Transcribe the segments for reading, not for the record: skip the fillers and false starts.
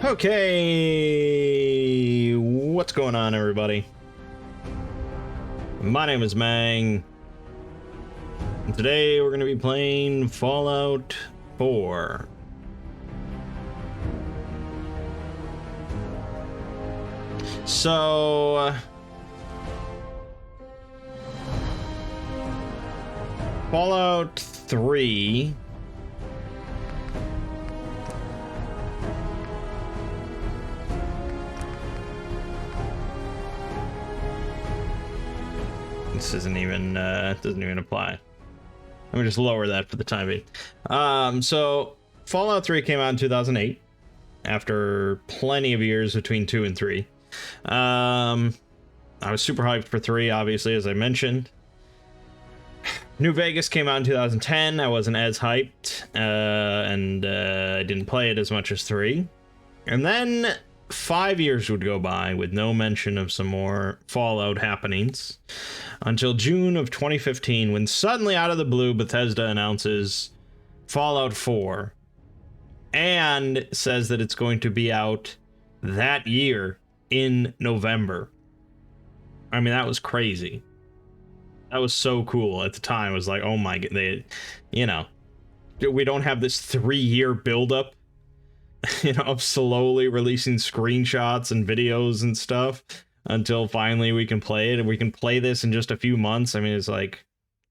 Okay, what's going on, everybody? My name is Mangg, and today we're going to be playing Fallout 4. So, Fallout 3... This isn't even, doesn't even apply. Let me just lower that for the time being. So Fallout 3 came out in 2008, after plenty of years between 2 and 3. I was super hyped for 3, obviously, as I mentioned. New Vegas came out in 2010. I wasn't as hyped, and I didn't play it as much as 3. And then 5 years would go by with no mention of some more Fallout happenings until June of 2015, when suddenly out of the blue Bethesda announces Fallout 4 and says that it's going to be out that year in November. I mean, that was crazy. That was so cool at the time. It was like, oh my god, we don't have this 3-year buildup, of slowly releasing screenshots and videos and stuff until finally we can play it, and we can play this in just a few months. I mean, it's like,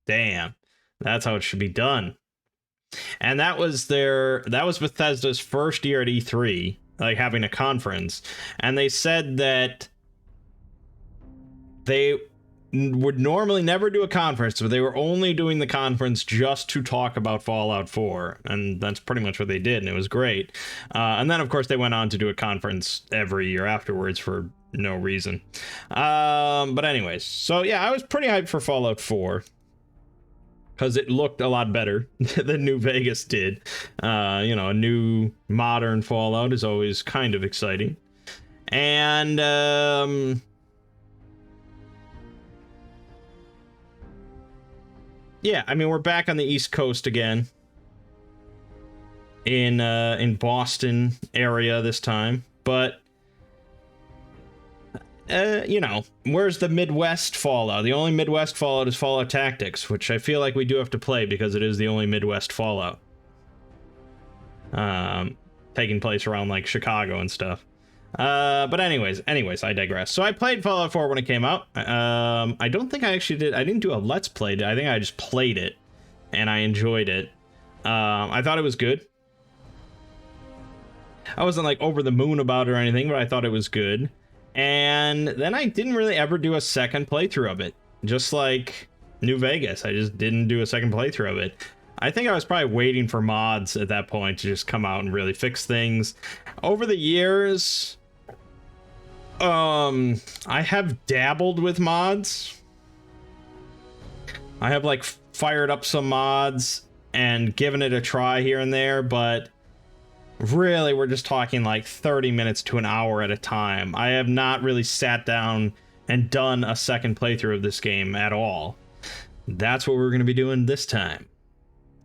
damn, that's how it should be done. And that was Bethesda's first year at E3, like having a conference, and they said that they would normally never do a conference, but they were only doing the conference just to talk about Fallout 4, and that's pretty much what they did, and it was great. And then, of course, they went on to do a conference every year afterwards for no reason. But anyways, so yeah, I was pretty hyped for Fallout 4, because it looked a lot better than New Vegas did. A new modern Fallout is always kind of exciting. And yeah, I mean, we're back on the East Coast again, in Boston area this time, but where's the Midwest Fallout? The only Midwest Fallout is Fallout Tactics, which I feel like we do have to play because it is the only Midwest Fallout, taking place around like Chicago and stuff. But anyways, I digress. So I played Fallout 4 when it came out. I don't think I actually did. I didn't do a Let's Play. I think I just played it, and I enjoyed it. I thought it was good. I wasn't like over the moon about it or anything, but I thought it was good. And then I didn't really ever do a second playthrough of it. Just like New Vegas, I just didn't do a second playthrough of it. I think I was probably waiting for mods at that point to just come out and really fix things. Over the years, I have dabbled with mods. I have like fired up some mods and given it a try here and there, but really we're just talking like 30 minutes to an hour at a time. I have not really sat down and done a second playthrough of this game at all. That's what we're going to be doing this time.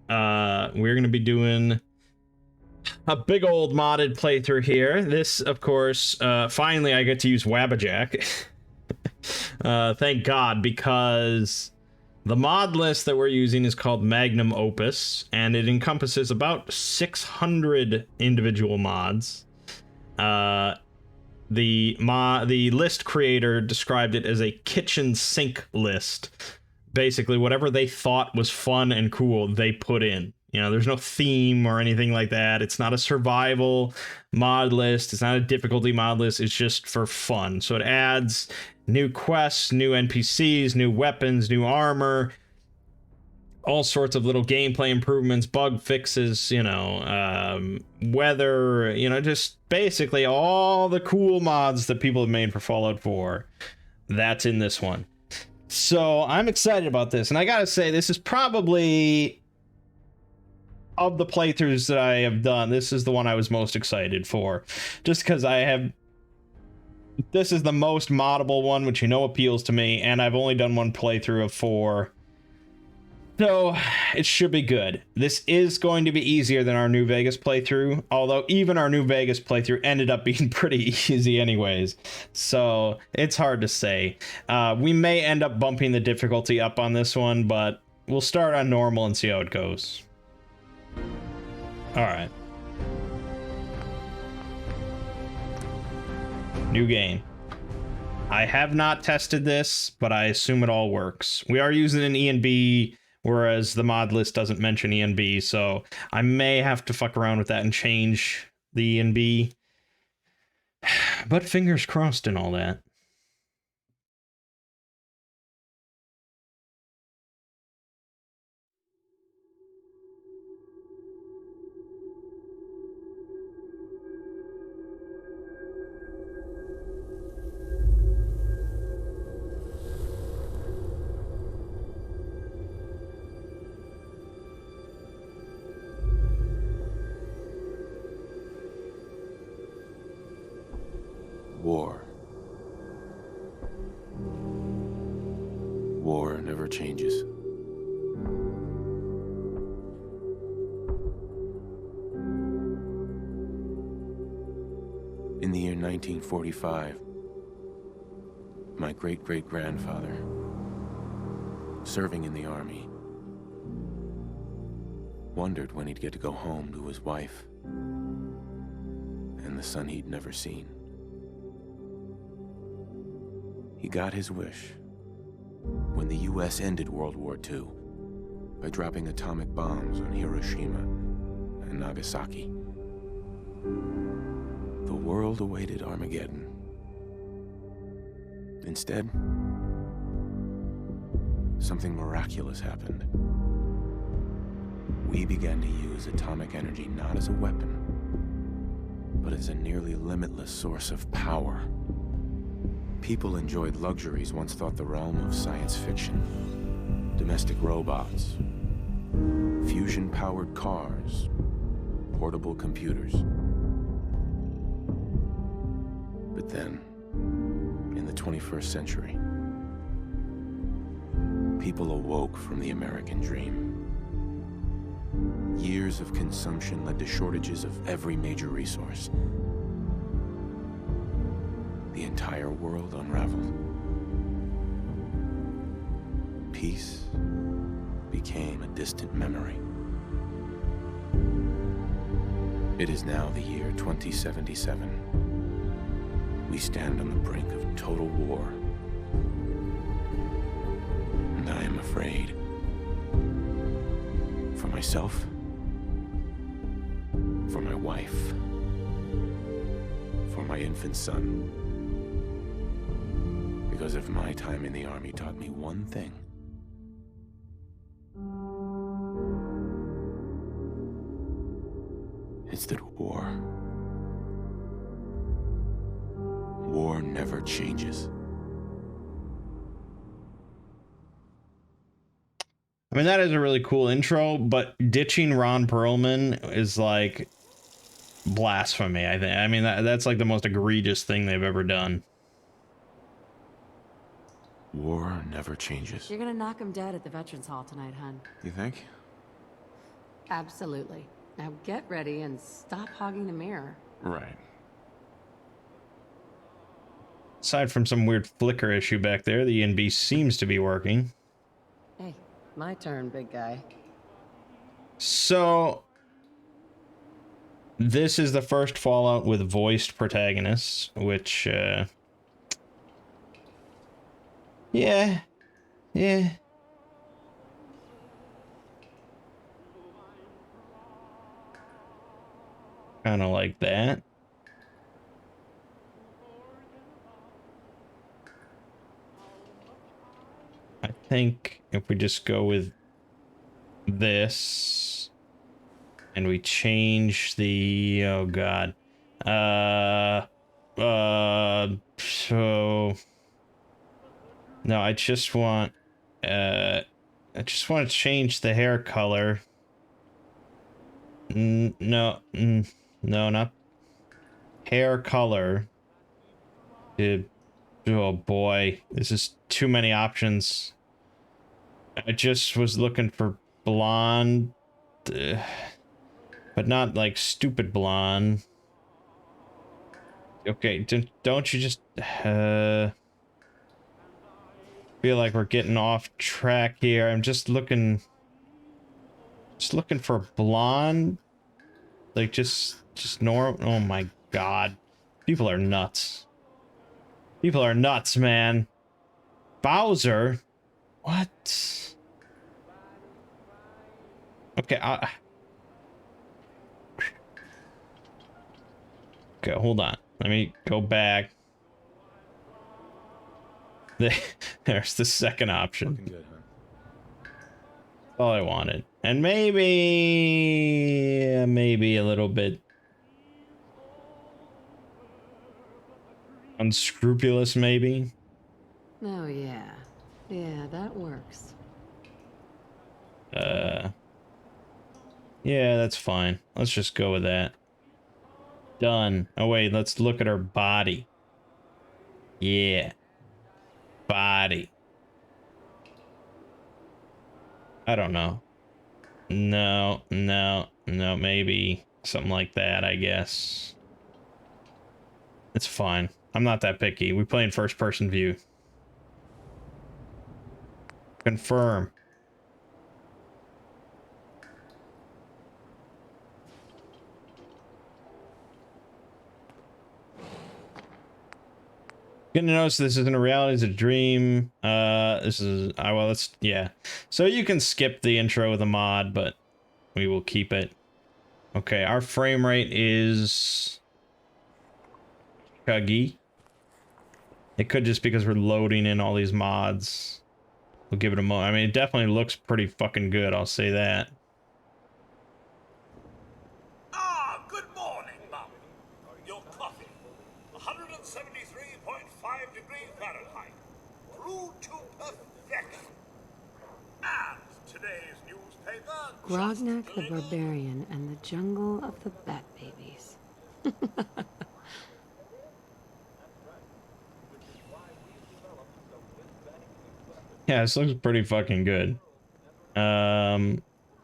We're going to be doing a big old modded playthrough here. This, of course, finally I get to use Wabbajack. Thank God, because the mod list that we're using is called Magnum Opus, and it encompasses about 600 individual mods. The list creator described it as a kitchen sink list. Basically, whatever they thought was fun and cool, they put in. There's no theme or anything like that. It's not a survival mod list. It's not a difficulty mod list. It's just for fun. So it adds new quests, new NPCs, new weapons, new armor, all sorts of little gameplay improvements, bug fixes, weather, just basically all the cool mods that people have made for Fallout 4. That's in this one. So I'm excited about this. And I gotta say, this is probably, of the playthroughs that I have done, this is the one I was most excited for. Just because this is the most moddable one, which appeals to me, and I've only done one playthrough of 4. So it should be good. This is going to be easier than our New Vegas playthrough, although even our New Vegas playthrough ended up being pretty easy anyways. So it's hard to say. We may end up bumping the difficulty up on this one, but we'll start on normal and see how it goes. All right. New game. I have not tested this, but I assume it all works. We are using an ENB, whereas the mod list doesn't mention ENB, so I may have to fuck around with that and change the ENB. But fingers crossed and all that. War. War never changes. In the year 1945, my great-great-grandfather, serving in the army, wondered when he'd get to go home to his wife and the son he'd never seen. He got his wish when the US ended World War II by dropping atomic bombs on Hiroshima and Nagasaki. The world awaited Armageddon. Instead, something miraculous happened. We began to use atomic energy not as a weapon, but as a nearly limitless source of power. People enjoyed luxuries once thought the realm of science fiction. Domestic robots, fusion-powered cars, portable computers. But then, in the 21st century, people awoke from the American dream. Years of consumption led to shortages of every major resource. The entire world unraveled. Peace became a distant memory. It is now the year 2077. We stand on the brink of total war. And I am afraid. For myself, for my wife, for my infant son. Because if my time in the army taught me one thing, it's that war never changes. I mean, that is a really cool intro, but ditching Ron Perlman is like blasphemy, I think. I mean, that's like the most egregious thing they've ever done. War never changes. You're gonna knock him dead at the Veterans Hall tonight, hun. You think? Absolutely. Now get ready and stop hogging the mirror. Right. Aside from some weird flicker issue back there, the ENB seems to be working. Hey, my turn, big guy. So, this is the first Fallout with voiced protagonists, which, yeah. Kind of like that. I think if we just go with this and we change the, oh god, so no, I just want to change the hair color. No, not hair color. Oh boy, this is too many options. I just was looking for blonde, but not like stupid blonde. Okay, don't you just feel like we're getting off track here? I'm just looking for blonde, like just normal. Oh my god, people are nuts. People are nuts, man. Bowser, what? Okay, okay, hold on. Let me go back. There's the second option. Looking good, huh? All I wanted. And maybe a little bit unscrupulous, maybe. Oh, yeah. Yeah, that works. Yeah, that's fine. Let's just go with that. Done. Oh, wait, let's look at her body. Yeah. Body. I don't know. No, maybe something like that, I guess. It's fine. I'm not that picky. We play in first person view. Confirm. Gonna notice this isn't a reality, it's a dream. This is well, that's yeah. So you can skip the intro with a mod, but we will keep it. Okay, our frame rate is chuggy. It could just because we're loading in all these mods. We'll give it a moment. I mean, it definitely looks pretty fucking good, I'll say that. Ah, good morning, Mum. Your coffee. 173.5 degrees Fahrenheit. Brewed to perfection. And today's newspaper... Grognak the Barbarian and the Jungle of the Bat Babies. Yeah, this looks pretty fucking good. The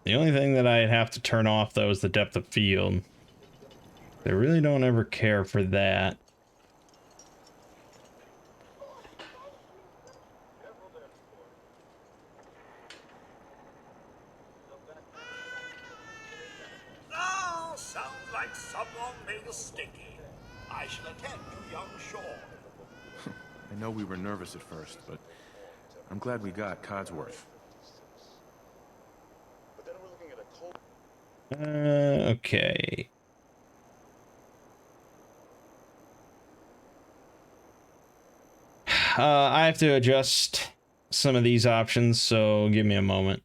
only thing that I'd have to turn off though is the depth of field. I really don't ever care for that. Oh, sounds like someone made a sticky. I shall attend to young Shaw. I know we were nervous at first, but I'm glad we got Codsworth. Okay. I have to adjust some of these options, so give me a moment.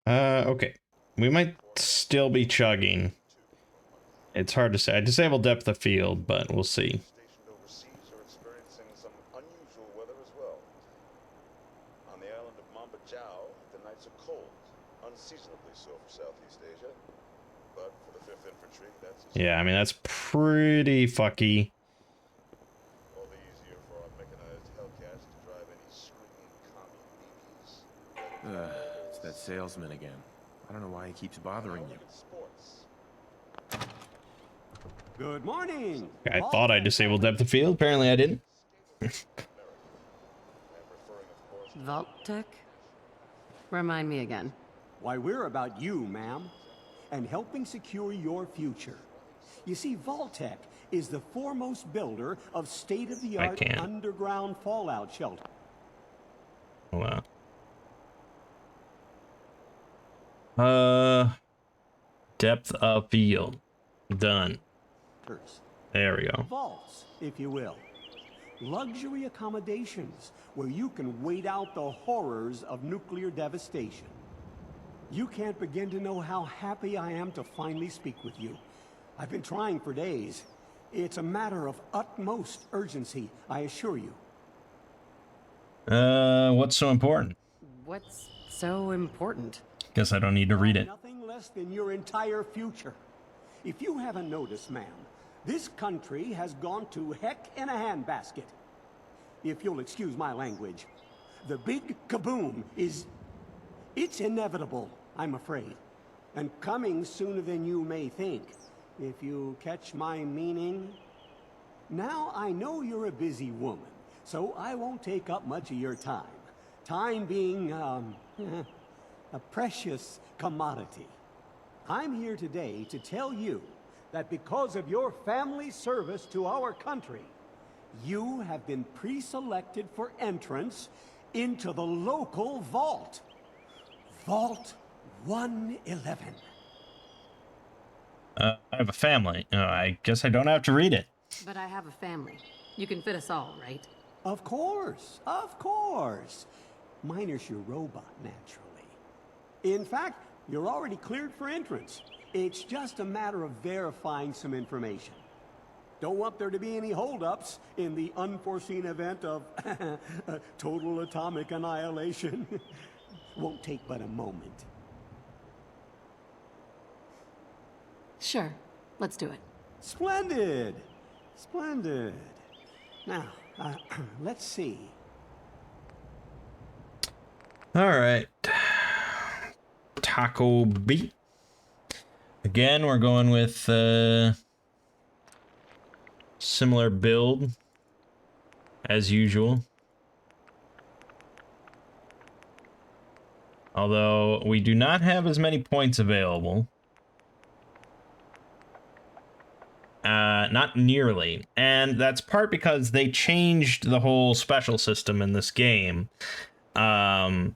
Okay. We might still be chugging. It's hard to say. I disabled depth of field, but we'll see. Stationed overseas are experiencing some unusual weather as well. On the island of Mambajau, the nights are cold, unseasonably so for Southeast Asia. But for the 5th Infantry, that's... Yeah, I mean, that's pretty fucky. All the easier for our mechanized Hellcats to drive any screaming commie BBs. It's that salesman again. I don't know why he keeps bothering you. Sports. Good morning. I thought I disabled depth of field. Apparently I didn't. Vault-Tec? Remind me again. Why, we're about you, ma'am, and helping secure your future. You see, Vault-Tec is the foremost builder of state-of-the-art underground fallout shelter. Wow. Depth of field. Done. There we go. Vaults, if you will. Luxury accommodations where you can wait out the horrors of nuclear devastation. You can't begin to know how happy I am to finally speak with you. I've been trying for days. It's a matter of utmost urgency, I assure you. What's so important? What's so important? Guess I don't need to read it. Nothing less than your entire future. If you haven't noticed, ma'am, this country has gone to heck in a handbasket. If you'll excuse my language. The big kaboom is... It's inevitable, I'm afraid. And coming sooner than you may think, if you catch my meaning. Now, I know you're a busy woman, so I won't take up much of your time. Time being, a precious commodity. I'm here today to tell you that because of your family service to our country, you have been pre-selected for entrance into the local vault. Vault 111. I have a family. I guess I don't have to read it. But I have a family. You can fit us all, right? Of course, of course. Minus your robot, naturally. In fact, you're already cleared for entrance. It's just a matter of verifying some information. Don't want there to be any holdups in the unforeseen event of total atomic annihilation. Won't take but a moment. Sure. Let's do it. Splendid! Splendid. Now, let's see. All right. Taco beat. Again, we're going with similar build as usual. Although we do not have as many points available. Not nearly. And that's part because they changed the whole special system in this game. To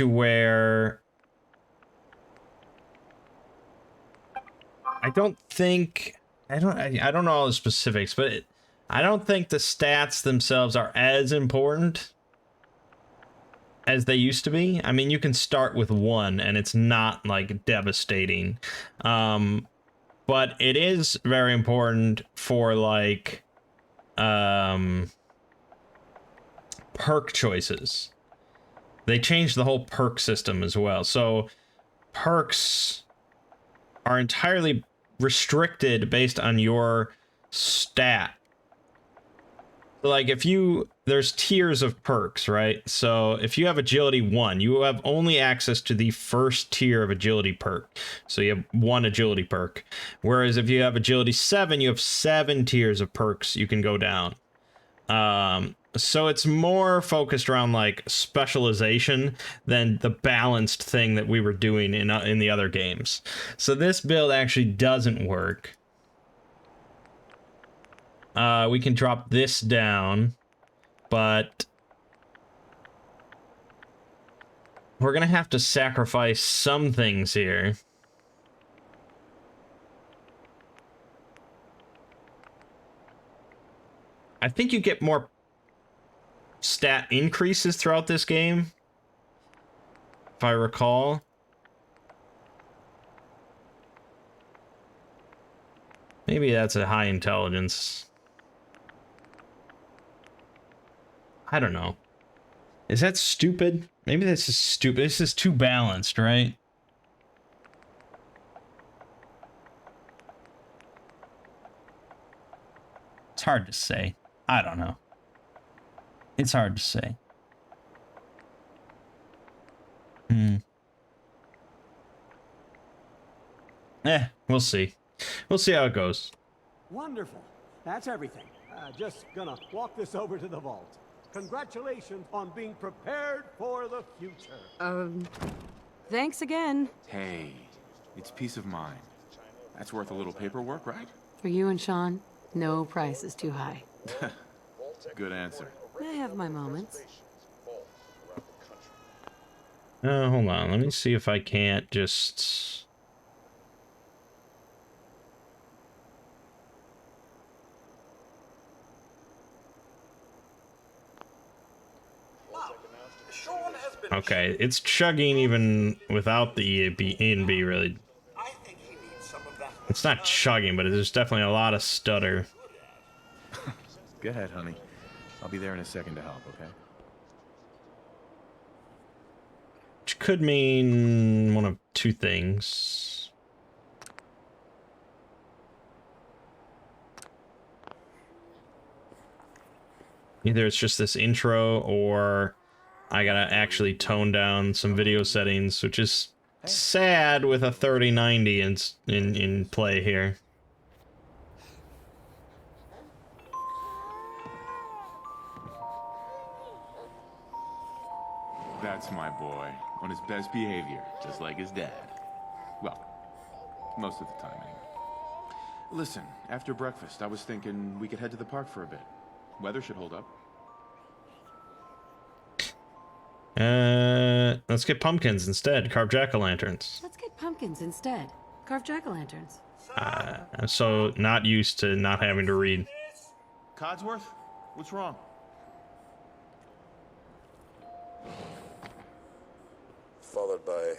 where I don't know all the specifics, but I don't think the stats themselves are as important as they used to be. I mean, you can start with 1 and it's not like devastating. But it is very important for like perk choices. They changed the whole perk system as well. So perks are entirely restricted based on your stat. Like there's tiers of perks, right? So if you have agility 1, you have only access to the first tier of agility perk. So you have 1 agility perk. Whereas if you have agility 7, you have 7 tiers of perks you can go down. So it's more focused around like specialization than the balanced thing that we were doing in the other games. So this build actually doesn't work. We can drop this down, but we're gonna have to sacrifice some things here. I think you get more stat increases throughout this game, if I recall. Maybe that's a high intelligence. I don't know. Is that stupid? Maybe this is stupid. This is too balanced, right? It's hard to say. I don't know. It's hard to say. We'll see. We'll see how it goes. Wonderful. That's everything. Just gonna walk this over to the vault. Congratulations on being prepared for the future. Thanks again. Hey, it's peace of mind. That's worth a little paperwork, right? For you and Sean, no price is too high. Good answer. I have my moments. Hold on. Let me see if I can't just... Okay, it's chugging even without the E and B, really. I think he needs some of that. It's not chugging, but there's definitely a lot of stutter. Go ahead, honey. I'll be there in a second to help, okay? Which could mean one of two things. Either it's just this intro, or I gotta actually tone down some video settings, which is sad with a 3090 in play here. That's my boy, on his best behavior, just like his dad. Well, most of the time, anyway. Listen, after breakfast, I was thinking we could head to the park for a bit. Weather should hold up. Let's get pumpkins instead. Carve jack-o'-lanterns. Let's get pumpkins instead. Carve jack-o'-lanterns. I'm so not used to not having to read. Codsworth? What's wrong? Followed by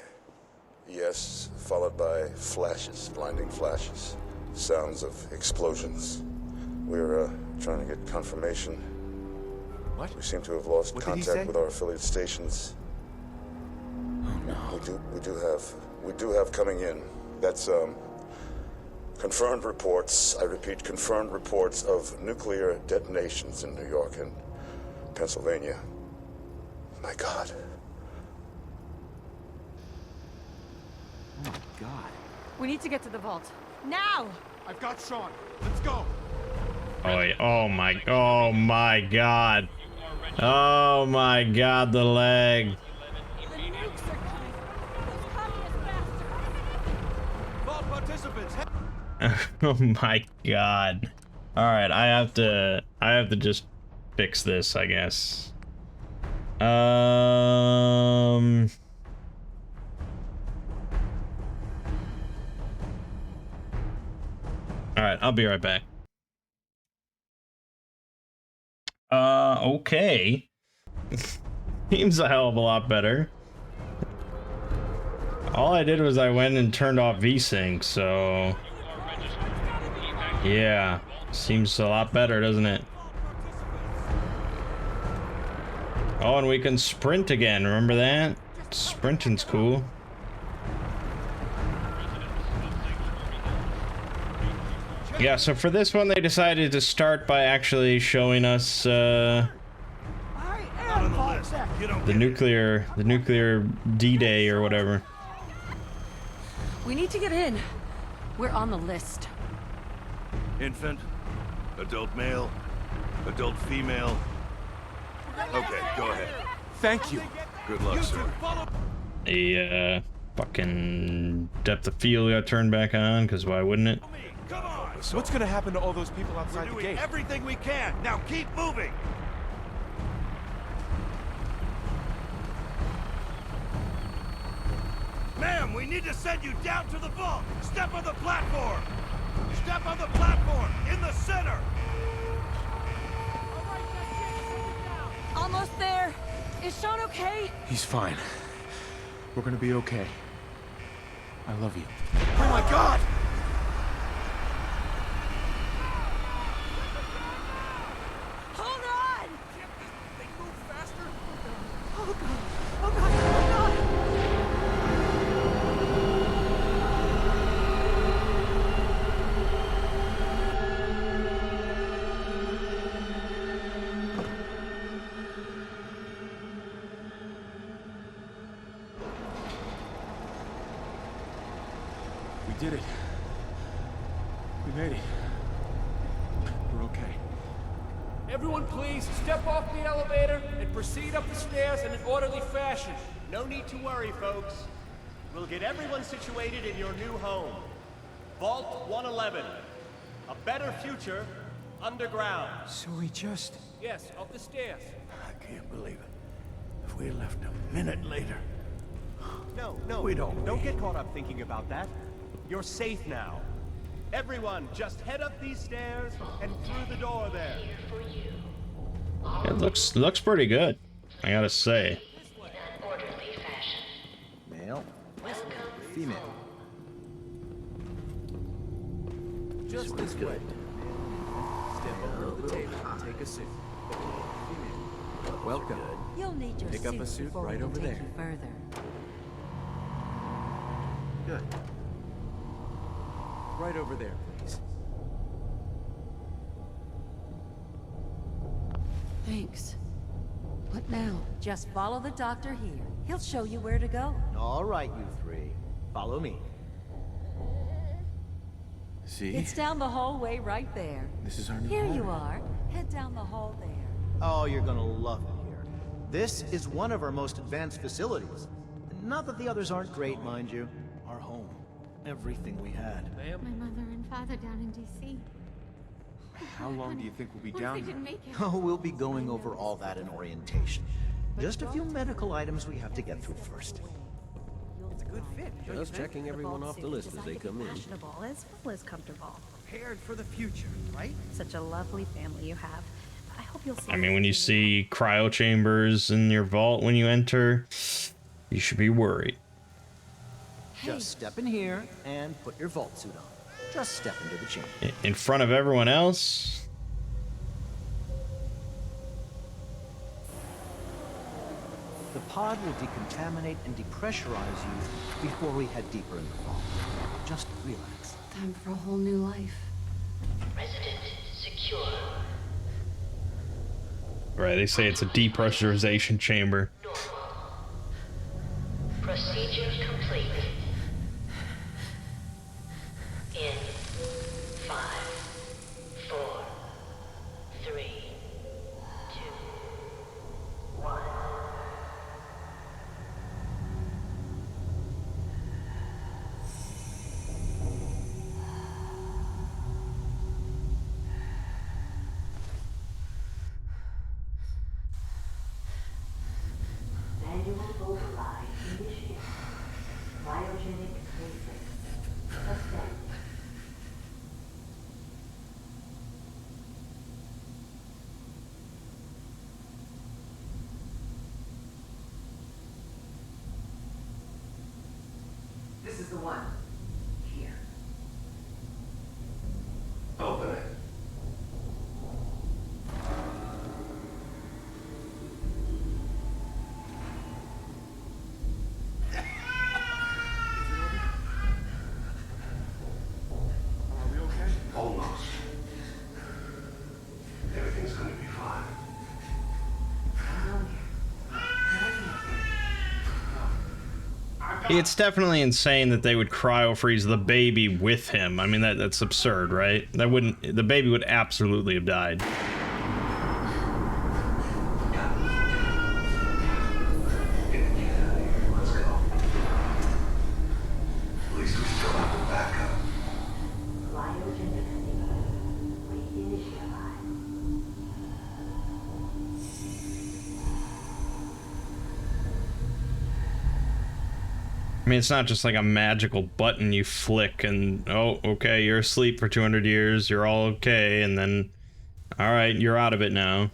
yes, followed by flashes, blinding flashes. Sounds of explosions. We're trying to get confirmation. What? We seem to have lost What did he say? contact with our affiliate stations. Oh no. We do have coming in. That's confirmed reports. I repeat, confirmed reports of nuclear detonations in New York and Pennsylvania. My God. Oh my God. We need to get to the vault. Now! I've got Sean. Let's go. Oh my god. Oh my god, the leg. The nukes are coming. Those communist bastards. Vault participants. Oh my god. Alright, I have to just fix this, I guess. Alright, I'll be right back. Okay. Seems a hell of a lot better. All I did was I went and turned off VSync, so... yeah, seems a lot better, doesn't it? Oh, and we can sprint again, remember that? Sprinting's cool. Yeah, so for this one they decided to start by actually showing us the nuclear D-Day or whatever. We need to get in. We're on the list. Infant, adult male, adult female. Okay, go ahead. Thank you. Good luck, sir. The fucking depth of field got turned back on, because why wouldn't it? Come on! What's gonna happen to all those people We're outside the doing gate? everything we can. Now keep moving. Ma'am, we need to send you down to the vault. Step on the platform. Step on the platform in the center. Almost there. Is Sean okay? He's fine. We're gonna be okay. I love you. Oh my God! Hold on! They move faster. Oh God! Oh God! Oh God! We did it. We made it. We're okay. Everyone please step off the elevator and proceed up the stairs in an orderly fashion. No need to worry, folks. We'll get everyone situated in your new home. Vault 111. A better future underground. So we just... Yes, up the stairs. I can't believe it. If we left a minute later. No, We don't Don't get caught up thinking about that. You're safe now. Everyone, just head up these stairs and through the door there. It looks pretty good, I gotta say. Male, female. Just this way. Step over to the table and take a seat. Welcome. You'll need your Pick up a suit before right we over take there. you further. Good. Right over there, please. Thanks. What now? Just follow the doctor here. He'll show you where to go. All right, you three. Follow me. See? It's down the hallway right there. This is our new Here home. you are. Head down the hall there. Oh, you're gonna love it here. This is one of our most advanced facilities. Not that the others aren't great, mind you. Our home. Everything we had. Ma'am? My mother and father down in D.C. How long do you think we'll be What if down they here? didn't make it? Oh, we'll be going over all that in orientation. Just a few medical items we have to get through first. It's a good fit. Just checking everyone off the list as they come in. Fashionable as well as comfortable. Prepared for the future, right? Such a lovely family you have. I hope you'll see. I mean, when you see cryo chambers in your vault when you enter, you should be worried. Just step in here and put your vault suit on. Just step into the chamber. In front of everyone else. The pod will decontaminate and depressurize you before we head deeper in the vault. Just relax. Time for a whole new life. Resident secure. Right, they say it's a depressurization chamber. Procedure complete. In 5, 4, 3, 2, 1. Manual override initiated. Cryogenic reflex. Suspend. This is the one. Here. Open it. Are we okay? Almost. Everything's gonna be fine. It's definitely insane that they would cryo freeze the baby with him. I mean, that's absurd, right? That wouldn't, the baby would absolutely have died. Let's go. At least we still have the backup. Cryogenic reinitialize. I mean, it's not just like a magical button you flick and, oh, okay, you're asleep for 200 years, you're all okay, and then, all right, you're out of it now.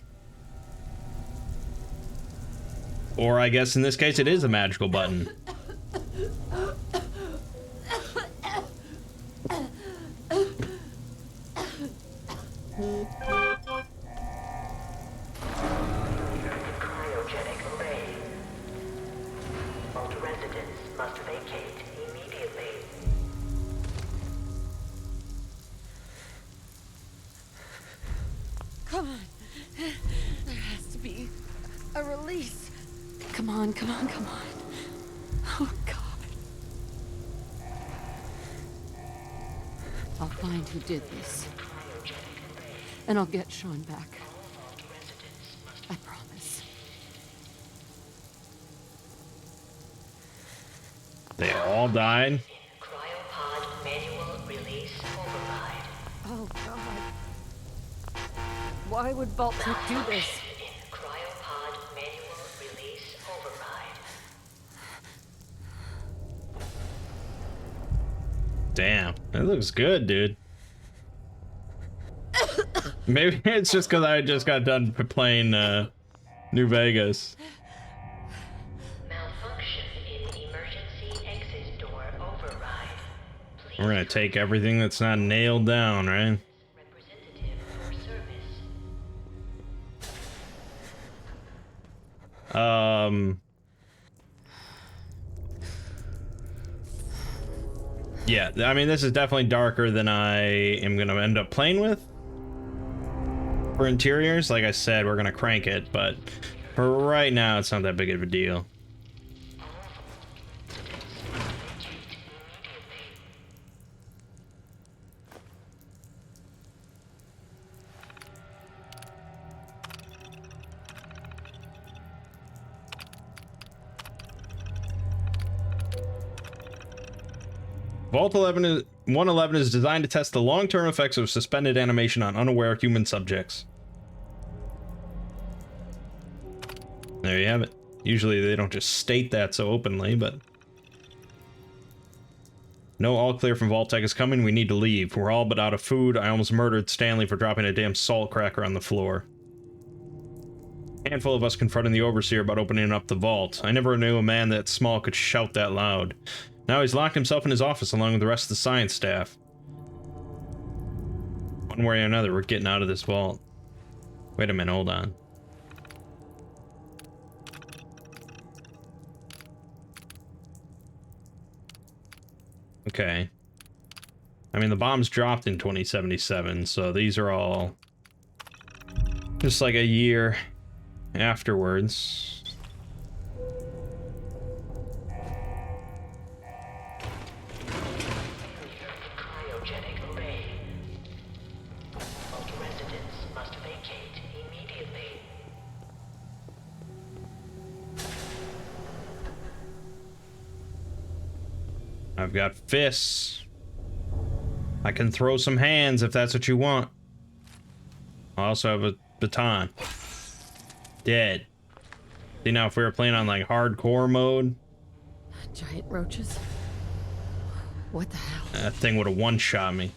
Or I guess in this case, it is a magical button. Cryogenic array. Vault residents must vacate immediately. Come on. There has to be a release. Come on, come on, come on. Oh, God. I'll find who did this. And I'll get Sean back. I promise. They all died? Cryopod manual release override. Oh, God. Why would Vault-Tec do this? Cryopod manual release override. Damn, that looks good, dude. Maybe it's just because I just got done playing New Vegas. Malfunction in emergency exit door override. We're gonna take everything that's not nailed down, right? Representative for service. Yeah, I mean, this is definitely darker than I am gonna end up playing with. For interiors, like I said, we're gonna crank it, but For right now, it's not that big of a deal. Vault 111 is designed to test the long-term effects of suspended animation on unaware human subjects. There you have it. Usually they don't just state that so openly, but... No, all clear from Vault Tech is coming. We need to leave. We're all but out of food. I almost murdered Stanley for dropping a damn salt cracker on the floor. A handful of us confronting the Overseer about opening up the vault. I never knew a man that small could shout that loud. Now he's locked himself in his office along with the rest of the science staff. One way or another, we're getting out of this vault. Wait a minute, hold on. Okay. I mean, the bombs dropped in 2077, so these are all just like a year afterwards. I've got fists. I can throw some hands if that's what you want. I also have a baton. Dead. See, now if we were playing on like hardcore mode, Giant roaches? What the hell? that thing would have one-shot me.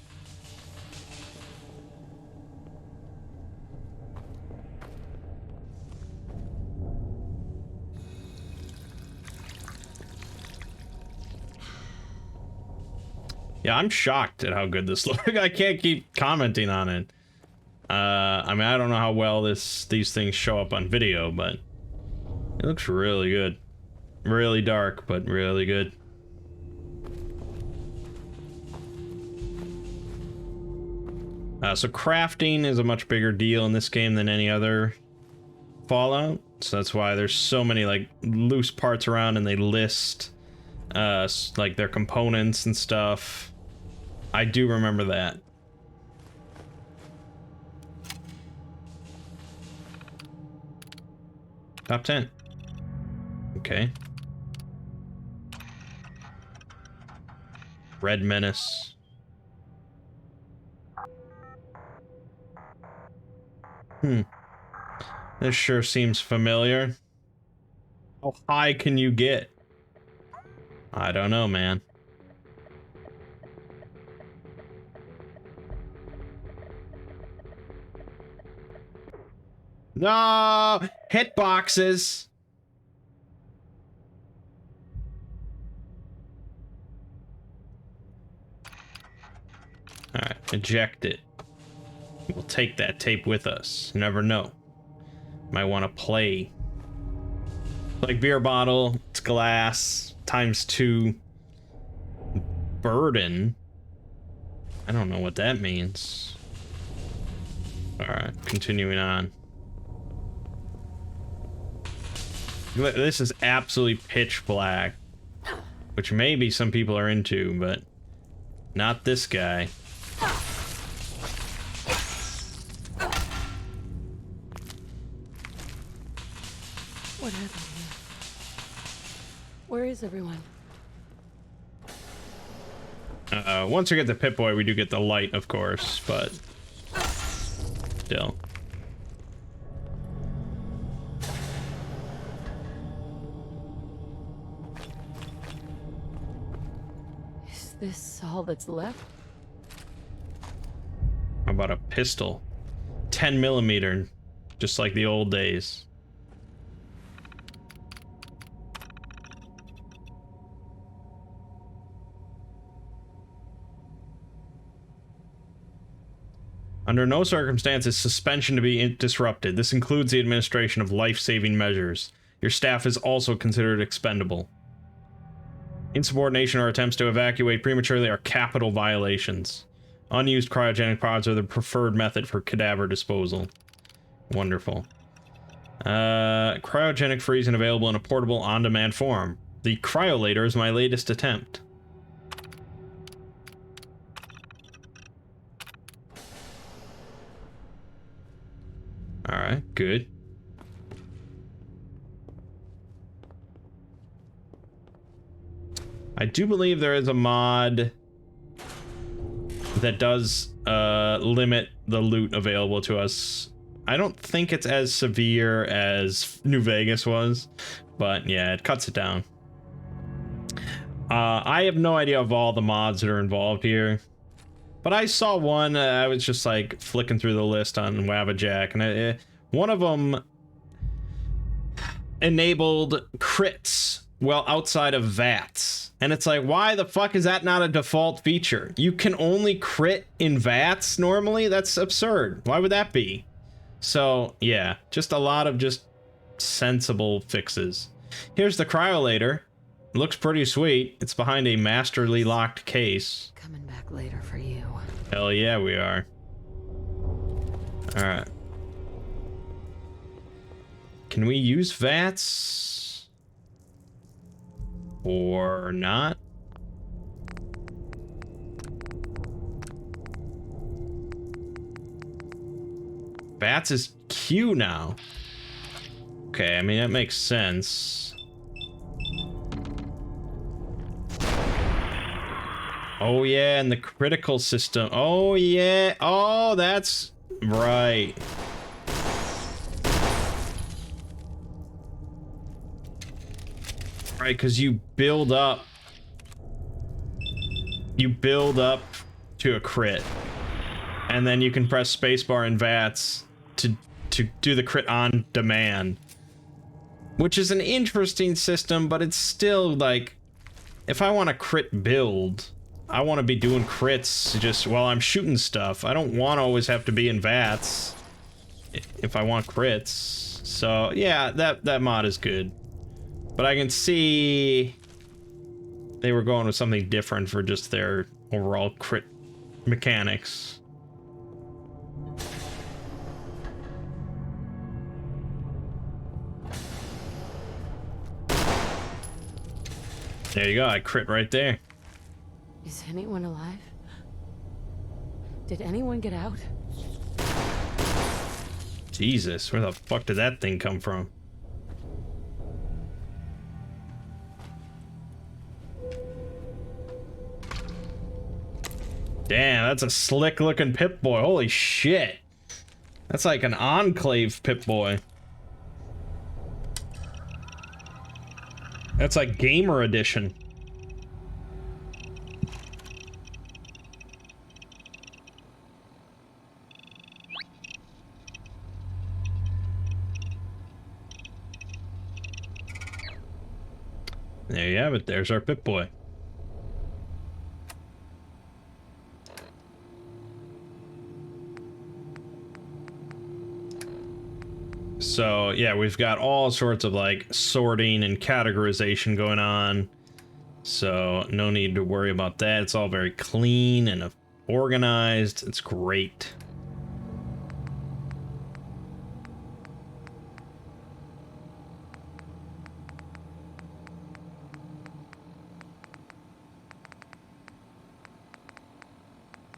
Yeah, I'm shocked at how good this looks. I can't keep commenting on it. I mean, I don't know how well these things show up on video, but it looks really good. Really dark, but really good. So crafting is a much bigger deal in this game than any other Fallout. So that's why there's so many like loose parts around, and they list like their components and stuff. I do remember that. Top 10. Okay. Red Menace. This sure seems familiar. How high can you get? I don't know, man. No! Hitboxes! Alright, eject it. We'll take that tape with us. You never know. Might want to play. Like beer bottle, it's glass, ×2. Burden? I don't know what that means. Alright, continuing on. This is absolutely pitch black, which maybe some people are into, but not this guy. What happened here? Where is everyone? Once we get the Pip-Boy, we do get the light, of course, but still. Is this all that's left? How about a pistol? 10mm, just like the old days. Under no circumstances suspension to be disrupted. This includes the administration of life-saving measures. Your staff is also considered expendable. Insubordination or attempts to evacuate prematurely are capital violations. Unused cryogenic pods are the preferred method for cadaver disposal. Wonderful. Cryogenic freezing available in a portable on-demand form. The cryolator is my latest attempt. Alright, good. I do believe there is a mod that does limit the loot available to us. I don't think it's as severe as New Vegas was, but yeah, it cuts it down. I have no idea of all the mods that are involved here, but I saw one. I was just like flicking through the list on Wabbajack, and one of them enabled crits well outside of VATS. And it's like, why the fuck is that not a default feature? You can only crit in VATS normally? That's absurd. Why would that be? So, yeah, just a lot of just sensible fixes. Here's the cryolator. Looks pretty sweet. It's behind a masterly locked case. Coming back later for you. Hell yeah, we are. Alright. Can we use VATS? Or not? VATS is Q now. Okay, I mean, that makes sense. Oh yeah, and the critical system. Oh yeah. Oh, that's right. Right, because you build up to a crit, and then you can press spacebar in VATS to do the crit on demand, which is an interesting system, but it's still like, if I want to crit build, I want to be doing crits just while I'm shooting stuff. I don't want to always have to be in VATS if I want crits. So yeah, that mod is good. But I can see they were going with something different for just their overall crit mechanics. There you go, I crit right there. Is anyone alive? Did anyone get out? Jesus, where the fuck did that thing come from? Damn, that's a slick looking Pip-Boy. Holy shit. That's like an Enclave Pip-Boy. That's like Gamer Edition. There you have it. There's our Pip-Boy. So yeah, we've got all sorts of like sorting and categorization going on. So no need to worry about that. It's all very clean and organized. It's great.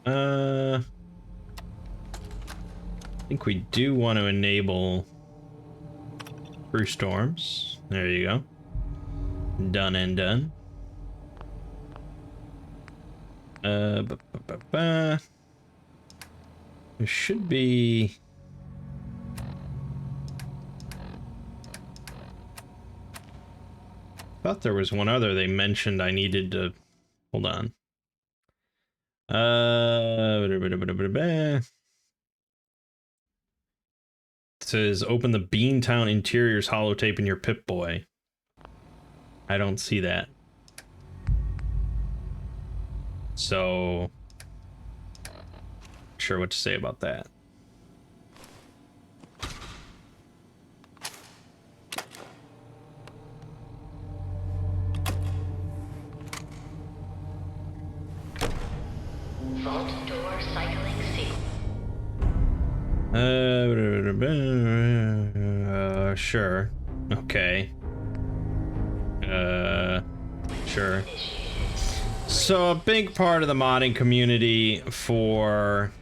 I think we do want to enable Brew Storms. There you go. Done and done. There should be... thought there was one other they mentioned I needed to... Hold on. It says open the Beantown Interiors holotape in your Pip-Boy. I don't see that. So, not sure what to say about that. Vault door cycling sequence. Sure. Okay. Sure. So a big part of the modding community for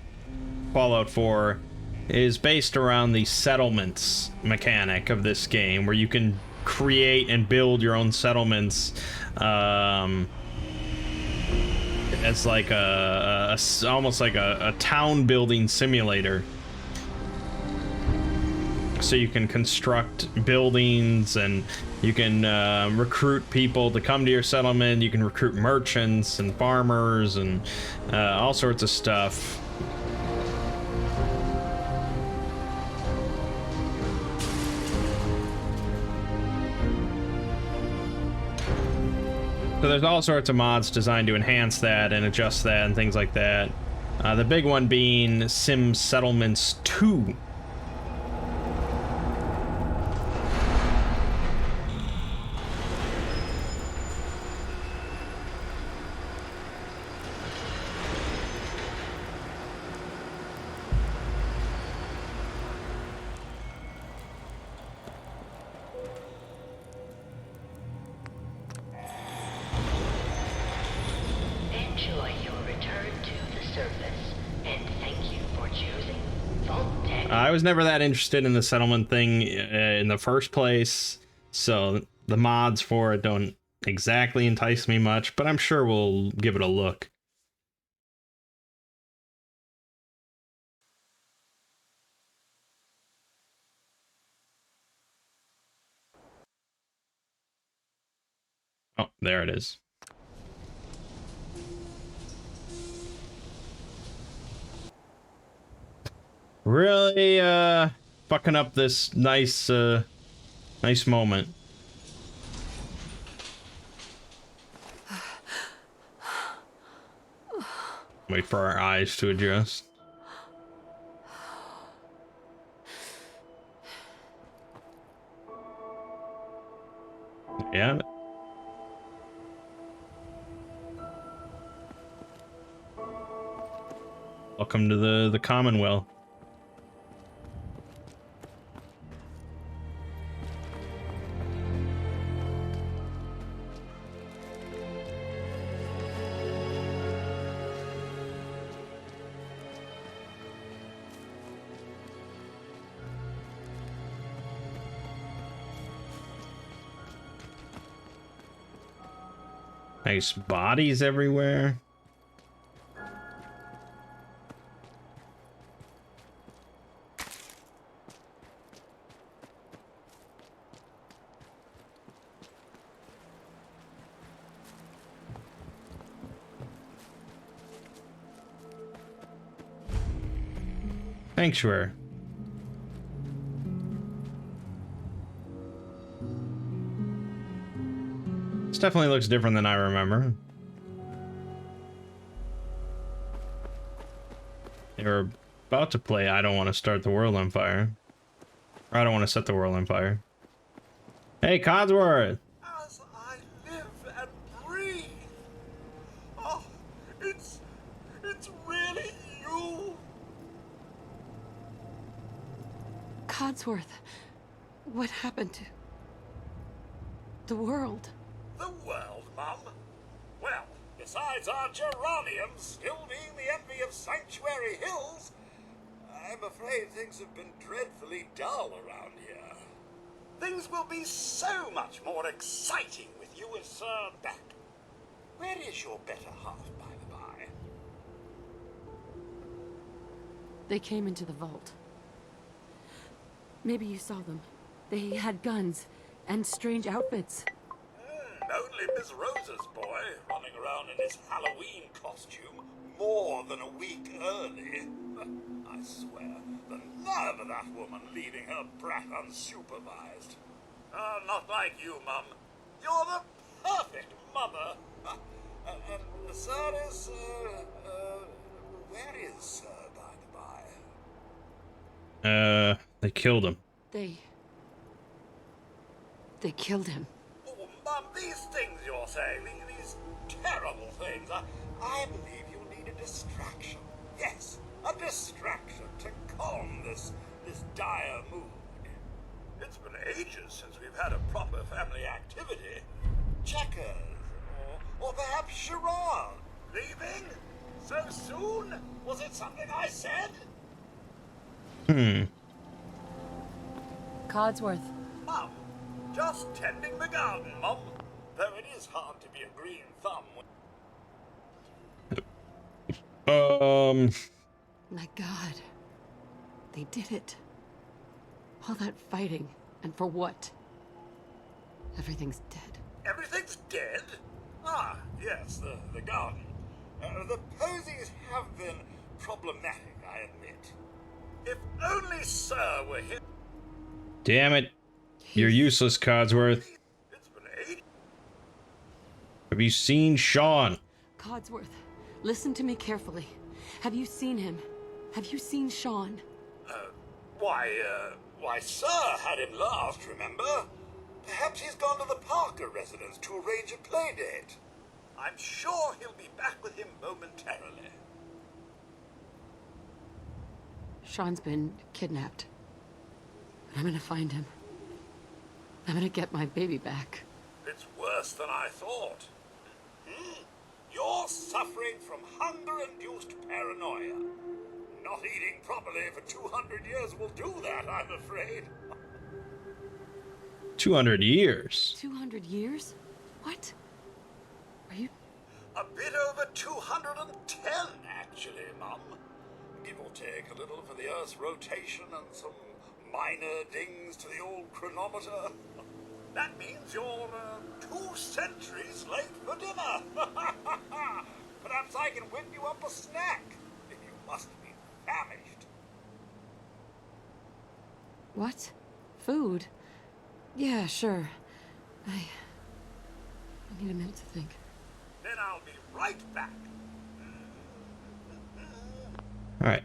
Fallout 4 is based around the settlements mechanic of this game, where you can create and build your own settlements as like almost like a town building simulator. So you can construct buildings, and you can recruit people to come to your settlement. You can recruit merchants and farmers and all sorts of stuff. So there's all sorts of mods designed to enhance that and adjust that and things like that. The big one being Sim Settlements 2. Enjoy your return to the surface, and thank you for choosing Vault Tech. I was never that interested in the settlement thing in the first place, so the mods for it don't exactly entice me much, but I'm sure we'll give it a look. Oh, there it is. Really fucking up this nice nice moment. Wait for our eyes to adjust. Yeah. Welcome to the Commonwealth. Nice bodies everywhere. Sanctuary. This definitely looks different than I remember. They were about to play I Don't Want to Start the World on Fire. Or I Don't Want to Set the World on Fire. Hey, Codsworth! As I live and breathe. Oh, it's really you. Codsworth, what happened to the world? The world, Mum? Well, besides our geraniums still being the envy of Sanctuary Hills, I'm afraid things have been dreadfully dull around here. Things will be so much more exciting with you and Sir back. Where is your better half, by the by? They came into the vault. Maybe you saw them. They had guns and strange outfits. Only Miss Rosa's boy running around in his Halloween costume more than a week early. I swear, the nerve of that woman leaving her brat unsupervised. Not like you, Mum. You're the perfect mother. And Sir is, where is Sir, by the by? They killed him. They killed him. Oh, Mum, these things you're saying, these terrible things, I believe you'll need a distraction. Yes, a distraction to calm this dire mood. It's been ages since we've had a proper family activity. Checkers, or perhaps charade. Leaving? So soon? Was it something I said? Codsworth. Mum, just tending the garden, Mum. Though it is hard to be a green thumb. My God. They did it. All that fighting, and for what? Everything's dead. Everything's dead? Ah, yes, the garden. The posies have been problematic, I admit. If only Sir were here. Damn it. You're useless, Codsworth. Have you seen Sean? Codsworth, listen to me carefully. Have you seen him? Have you seen Sean? Why, Sir had him last, remember? Perhaps he's gone to the Parker residence to arrange a play date. I'm sure he'll be back with him momentarily. Sean's been kidnapped. I'm gonna find him. I'm gonna get my baby back. It's worse than I thought. You're suffering from hunger-induced paranoia. Not eating properly for 200 years will do that, I'm afraid. 200 years? 200 years? What? Are you... A bit over 210, actually, Mum. Give or take a little for the Earth's rotation and some minor dings to the old chronometer. That means you're 2 centuries late for dinner. Perhaps I can whip you up a snack. You must be famished. What? Food? Yeah, sure. I need a minute to think. Then I'll be right back. Alright,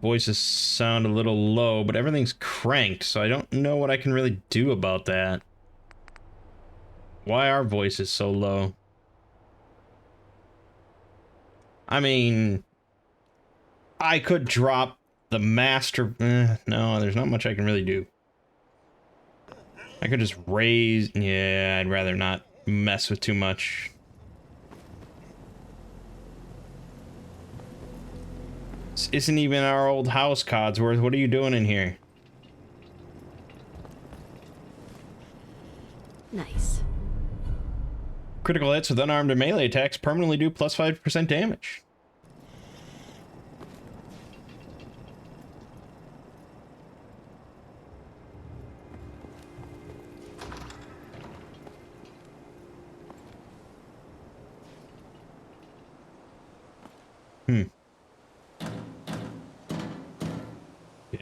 voices sound a little low, but everything's cranked, so I don't know what I can really do about that. Why are voices so low? I mean, I could drop the master... no, there's not much I can really do. I could just raise... yeah, I'd rather not mess with too much. This isn't even our old house, Codsworth. What are you doing in here? Nice. Critical hits with unarmed or melee attacks permanently do plus 5% damage.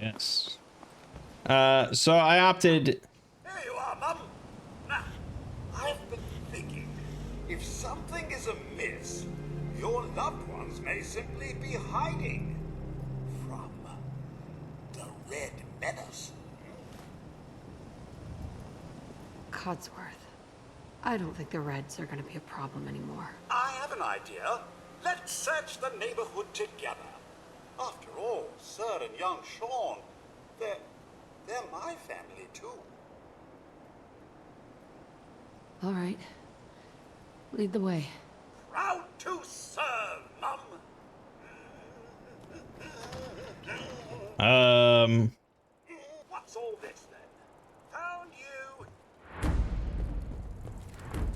Yes. So I opted... Here you are, Mum. Now, I've been thinking, if something is amiss, your loved ones may simply be hiding from the Red Menace. Codsworth. I don't think the Reds are gonna be a problem anymore. I have an idea. Let's search the neighborhood together. After all, Sir and young Sean, they're my family too. All right. Lead the way. Proud to serve, Mum. What's all this then? Found you.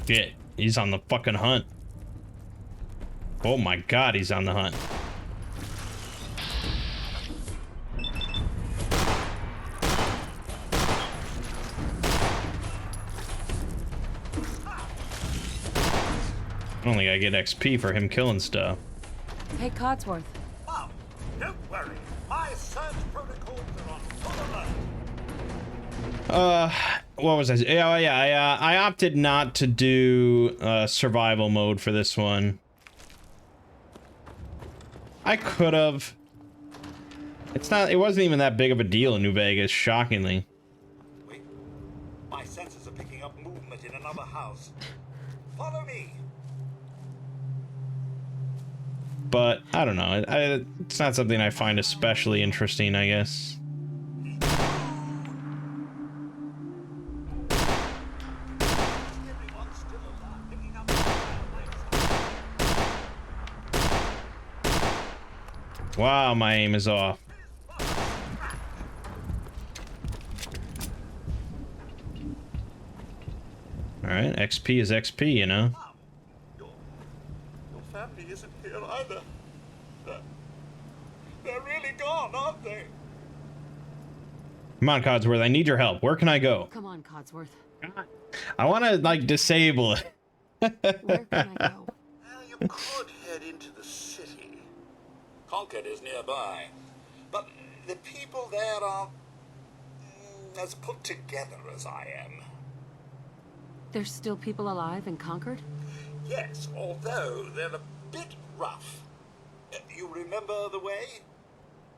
Shit, he's on the fucking hunt. Oh my god, he's on the hunt. I don't think I get XP for him killing stuff. Hey, Codsworth. Mom, don't worry. My search protocols are on full alert. What was I? Oh yeah, I opted not to do survival mode for this one. I could have. It wasn't even that big of a deal in New Vegas, shockingly. Wait. My senses are picking up movement in another house. Follow me. but I don't know. It's not something I find especially interesting, I guess. Wow, my aim is off. Alright, XP is XP, you know? Your family isn't here either. They're really gone, aren't they? Come on, Codsworth, I need your help. Where can I go? Come on, Codsworth. I want to, like, disable it. Where can I go? Well, you could head into the city. Concord is nearby. But the people there are as put together as I am. There's still people alive in Concord? Yes, although they're a bit rough. You remember the way?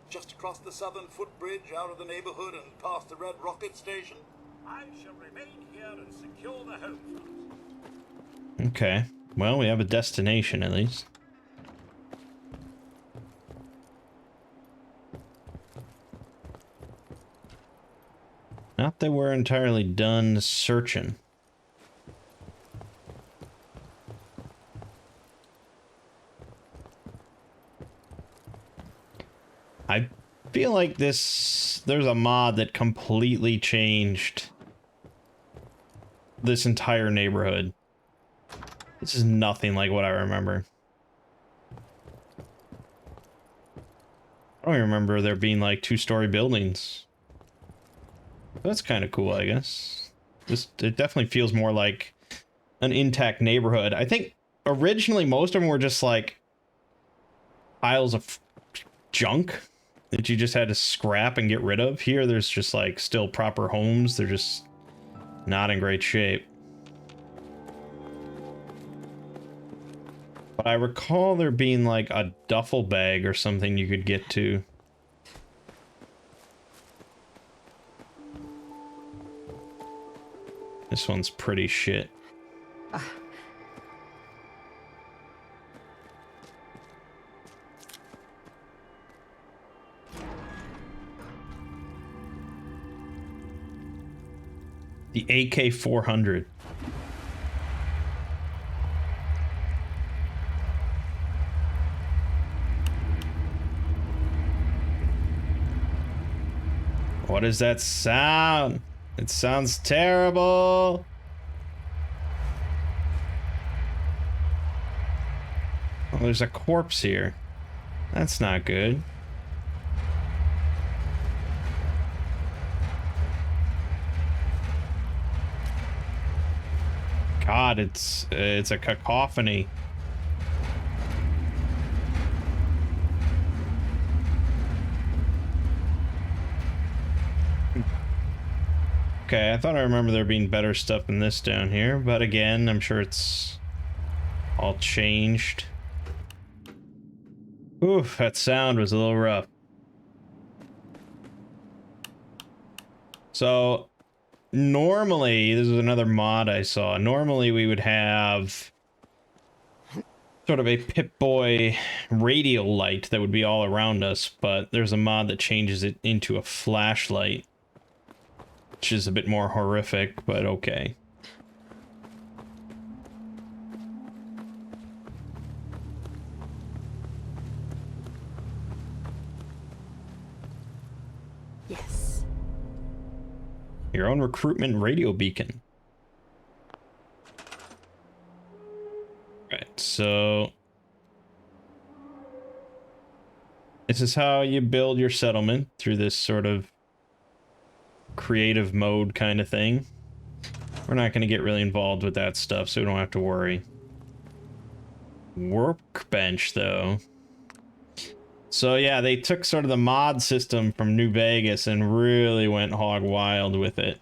Just across the southern footbridge, out of the neighborhood and past the Red Rocket Station? I shall remain here and secure the home front. Okay. Well, we have a destination, at least. Not that we're entirely done searching. I feel like there's a mod that completely changed this entire neighborhood. This is nothing like what I remember. I don't even remember there being like 2-story buildings. That's kind of cool, I guess. It definitely feels more like an intact neighborhood. I think originally most of them were just like piles of junk that you just had to scrap and get rid of. Here, there's just like still proper homes. They're just not in great shape. But I recall there being like a duffel bag or something you could get to. This one's pretty shit. The AK-400. What is that sound? It sounds terrible. Oh, there's a corpse here. That's not good. God, it's a cacophony. Okay, I thought I remember there being better stuff than this down here, but again, I'm sure it's all changed. Oof, that sound was a little rough. So, normally, this is another mod I saw. Normally, we would have sort of a Pip-Boy radio light that would be all around us, but there's a mod that changes it into a flashlight, which is a bit more horrific, but okay. Yes. Your own recruitment radio beacon. Right, so this is how you build your settlement, through this sort of creative mode kind of thing. We're not going to get really involved with that stuff, so we don't have to worry. Workbench, though. So yeah, they took sort of the mod system from New Vegas and really went hog wild with it.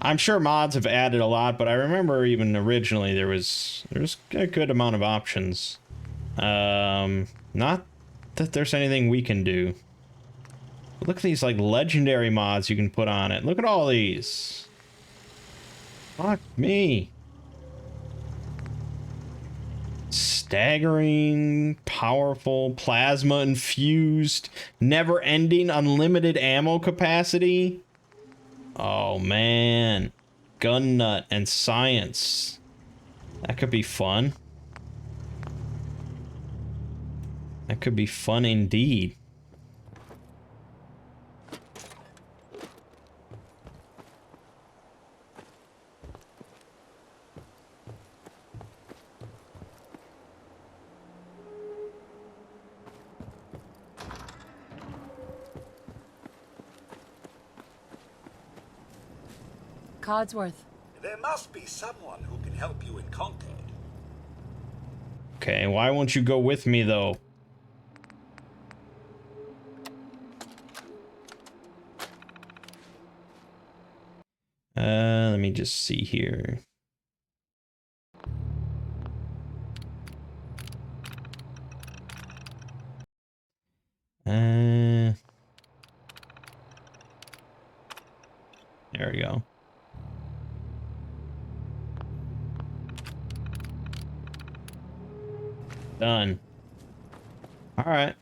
I'm sure mods have added a lot, but I remember even originally there's a good amount of options. Not that there's anything we can do. But look at these like legendary mods you can put on it. Look at all these. Fuck me. Staggering, powerful, plasma infused, never ending, unlimited ammo capacity. Oh man. Gun nut and science. That could be fun. That could be fun indeed. Codsworth. There must be someone who can help you in Concord. Okay, why won't you go with me though? Let me just see here. There we go. Done. All right.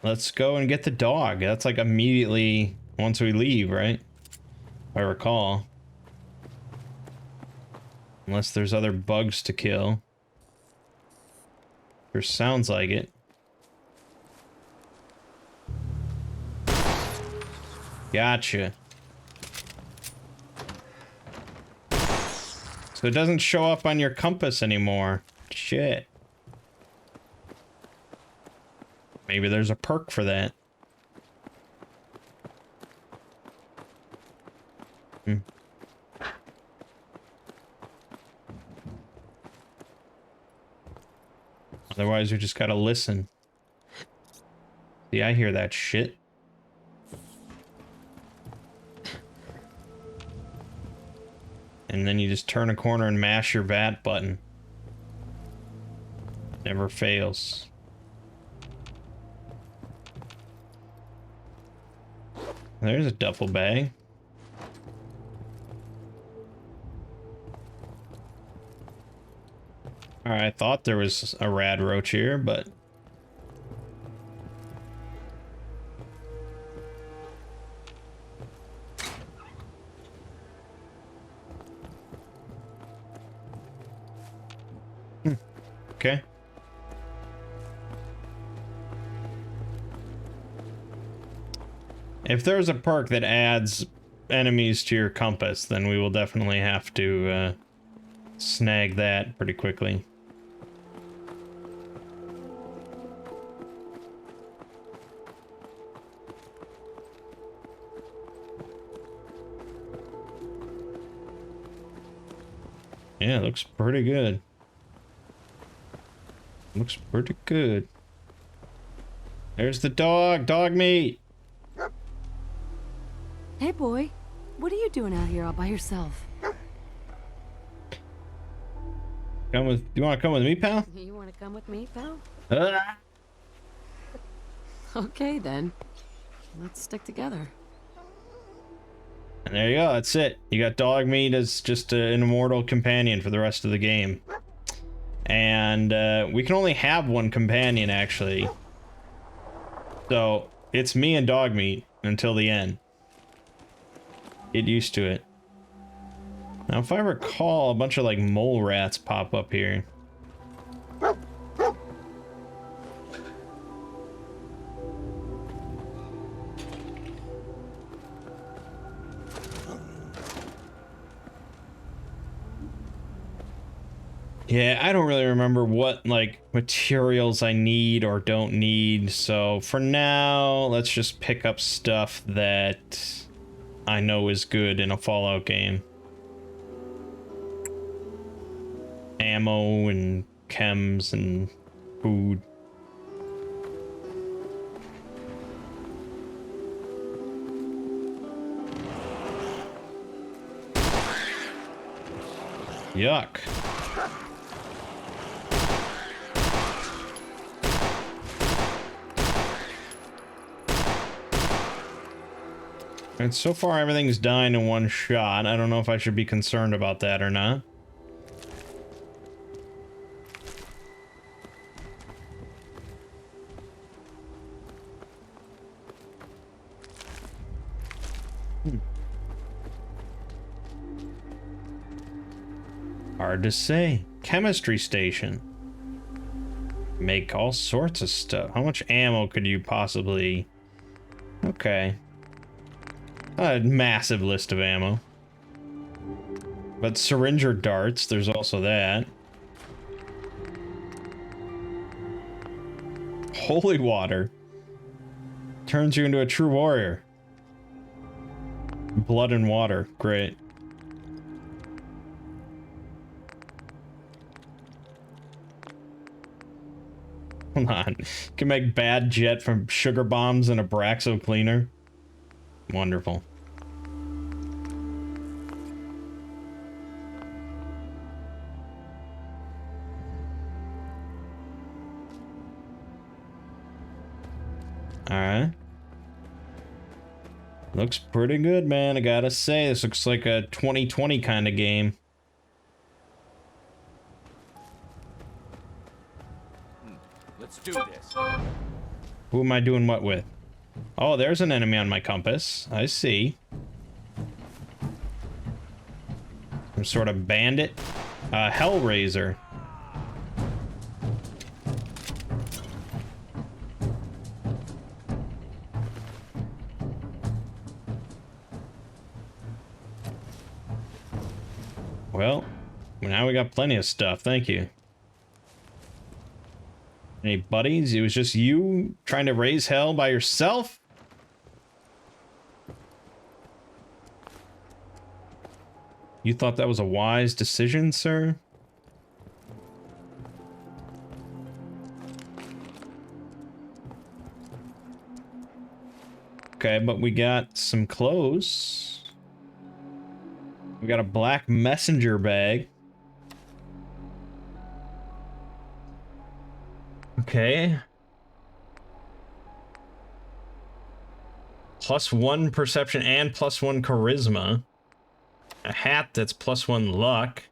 Let's go and get the dog. That's like immediately once we leave, right? If I recall. Unless there's other bugs to kill. Sure sounds like it. Gotcha. So it doesn't show up on your compass anymore. Shit. Maybe there's a perk for that. Otherwise, we just gotta listen. See, I hear that shit. And then you just turn a corner and mash your VAT button. Never fails. There's a duffel bag. Alright, I thought there was a rad roach here, but... Okay. If there's a perk that adds enemies to your compass, then we will definitely have to snag that pretty quickly. Yeah, it looks pretty good. Looks pretty good. There's the dog. Dog meat. Hey, boy. What are you doing out here all by yourself? Come with. You want to come with me, pal? You want to come with me, pal? Ah. Okay, then. Let's stick together. And there you go. That's it. You got dog meat as just an immortal companion for the rest of the game. And we can only have one companion, actually. So it's me and dog meat until the end. Get used to it. Now, if I recall, a bunch of like mole rats pop up here. Yeah, I don't really remember what, like, materials I need or don't need, so for now, let's just pick up stuff that I know is good in a Fallout game. Ammo and chems and food. Yuck. And so far everything's dying in one shot. I don't know if I should be concerned about that or not. Hard to say. Chemistry station. Make all sorts of stuff. How much ammo could you possibly... Okay. A massive list of ammo. But syringer darts, there's also that. Holy water. Turns you into a true warrior. Blood and water. Great. Hold on. Can make bad jet from sugar bombs and a Braxo cleaner. Wonderful. Alright. Looks pretty good, man. I gotta say, this looks like a 2020 kind of game. Let's do this. Who am I doing what with? Oh, there's an enemy on my compass. I see. Some sort of bandit. Hellraiser. Well, now we got plenty of stuff. Thank you. Any buddies? It was just you trying to raise hell by yourself? You thought that was a wise decision, sir? Okay, but we got some clothes. We got a black messenger bag. Okay. +1 perception and +1 charisma. A hat that's +1 luck.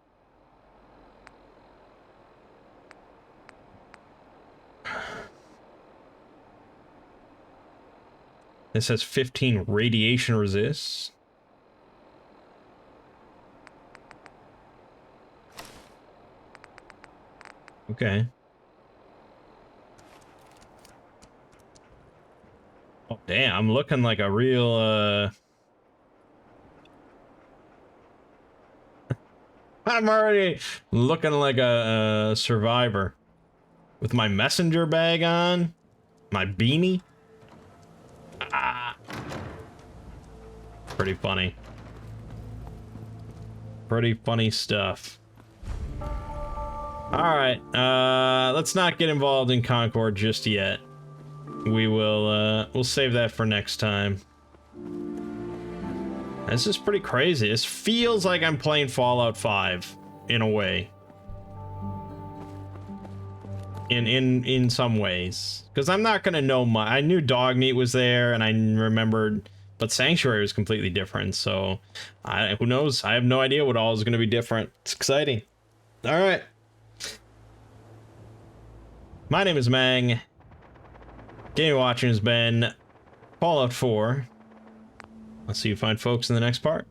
This has 15 radiation resist. Okay. Oh, damn, I'm looking like a real, I'm already looking like a survivor. With my messenger bag on. My beanie. Ah. Pretty funny. Pretty funny stuff. Alright, let's not get involved in Concord just yet. We will, we'll save that for next time. This is pretty crazy. This feels like I'm playing Fallout 5, in a way. In some ways. Because I'm not gonna know much. I knew Dogmeat was there, and I remembered... But Sanctuary was completely different, so... who knows? I have no idea what all is gonna be different. It's exciting. Alright. My name is Mangg. Game watching has been Fallout 4. I'll see you fine folks in the next part.